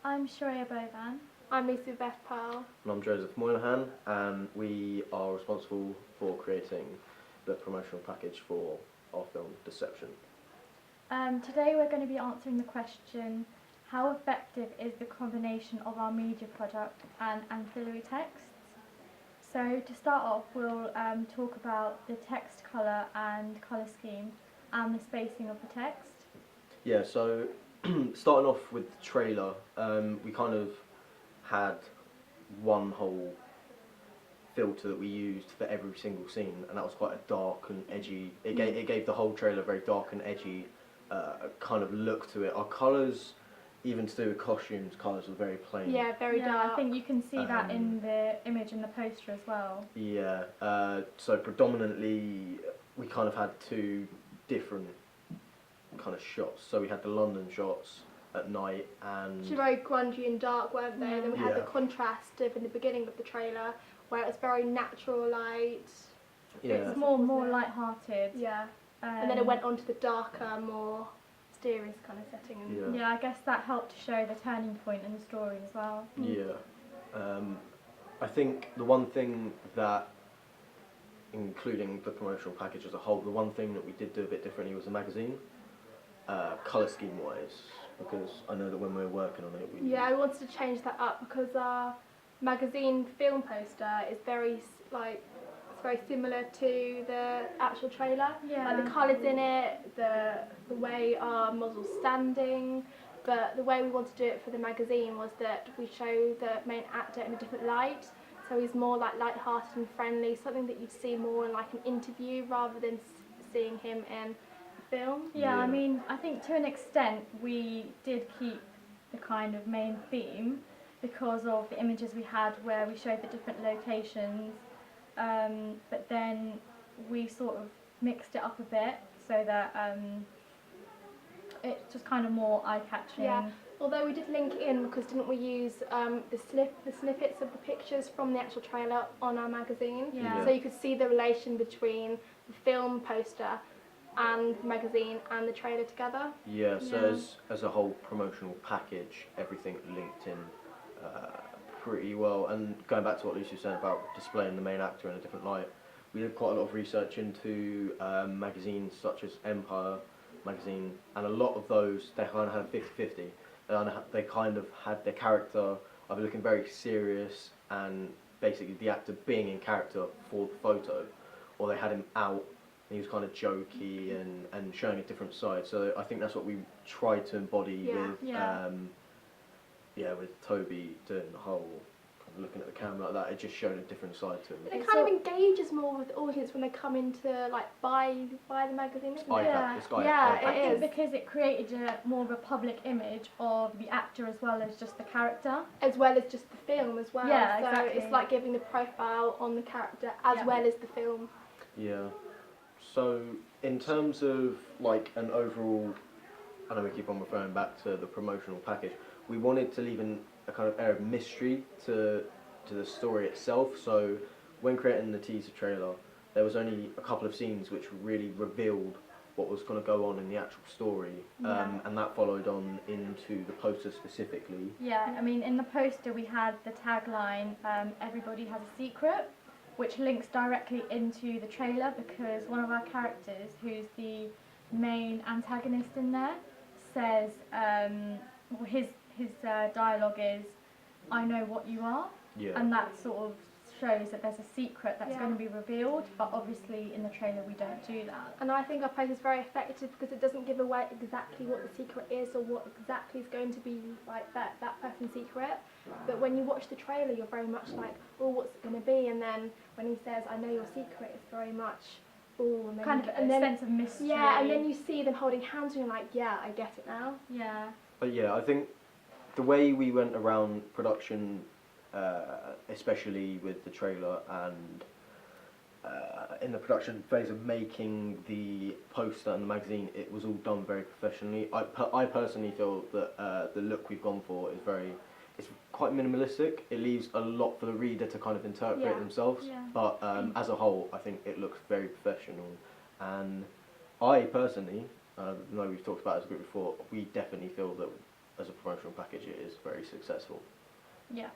I'm Shreya Bovan. I'm Lucy Beth Pearl. And I'm Joseph Moynihan, and we are responsible for creating the promotional package for our film Deception. Today we're going to be answering the question, how effective is the combination of our media product and ancillary texts? So to start off, we'll talk about the text colour and colour scheme and the spacing of the text. Yeah, so starting off with the trailer, we kind of had one whole filter that we used for every single scene, and that was quite a dark and edgy. It gave the whole trailer a very dark and edgy kind of look to it. Our colours, even to do with costumes, colours were very plain. Yeah, very dark. I think you can see that in the image and the poster as well. Yeah, so predominantly we kind of had two different kind of shots. So we had the London shots at night, and Which are very grungy and dark, weren't they? And then we had the contrast in the beginning of the trailer, where it was very natural light. yeah, It's more light-hearted. Yeah. And then it went on to the darker, more mysterious kind of setting. And yeah. Yeah, I guess that helped to show the turning point in the story as well. Yeah. I think the one thing that, including the promotional package as a whole, the one thing that we did do a bit differently was the magazine, colour scheme wise, because I know that when we were working on it, I wanted to change that up because our magazine film poster is very very similar to the actual trailer. Yeah. Like the colours in it, the way our model's standing. But the way we wanted to do it for the magazine was that we show the main actor in a different light. So he's more like light-hearted and friendly, something that you'd see more in like an interview rather than seeing him in a film. Yeah, I mean, I think to an extent we did keep the kind of main theme because of the images we had where we showed the different locations, but then we sort of mixed it up a bit so that it's just kind of more eye-catching. Yeah, although we did link it in because didn't we use the snippets of the pictures from the actual trailer on our magazine? Yeah. So you could see the relation between the film poster and the magazine and the trailer together. Yeah, so as a whole promotional package, everything linked in pretty well. And going back to what Lucy was saying about displaying the main actor in a different light, we did quite a lot of research into magazines such as Empire magazine, and a lot of those, they kind of had a 50-50. They kind of had their character either looking very serious and basically the actor being in character for the photo, or they had him out and he was kind of jokey and showing a different side. So I think that's what we tried to embody with Toby doing the whole kind of looking at the camera like that. It just showed a different side to him. It kind of engages more with the audience when they come in to like buy the magazine, isn't it? I think because it created more of a public image of the actor as well as just the character. As well as just the film as well. Yeah, so exactly. it's like giving the profile on the character as well as the film. Yeah. So in terms of like an overall, I know we keep on referring back to the promotional package, we wanted to leave a kind of air of mystery to the story itself. So when creating the teaser trailer, there was only a couple of scenes which really revealed what was going to go on in the actual story, and that followed on into the poster specifically. Yeah, I mean, in the poster we had the tagline, "Everybody has a secret," which links directly into the trailer because one of our characters, who's the main antagonist in there, says his dialogue is, "I know what you are," and that sort of shows that there's a secret that's going to be revealed, but obviously in the trailer we don't do that. And I think our poster is very effective because it doesn't give away exactly what the secret is or what exactly is going to be like that person's secret. But when you watch the trailer, you're very much like, oh, what's it going to be? And then when he says, "I know your secret," it's very much, oh, and then kind of a sense of mystery. Yeah, and then you see them holding hands and you're like, yeah, I get it now. Yeah. But yeah, I think the way we went around production, especially with the trailer and in the production phase of making the poster and the magazine, it was all done very professionally. I personally feel that the look we've gone for is it's quite minimalistic. It leaves a lot for the reader to kind of interpret themselves. Yeah. But as a whole, I think it looks very professional. And I personally, I know we've talked about it as a group before, we definitely feel that as a promotional package, it is very successful. Yeah.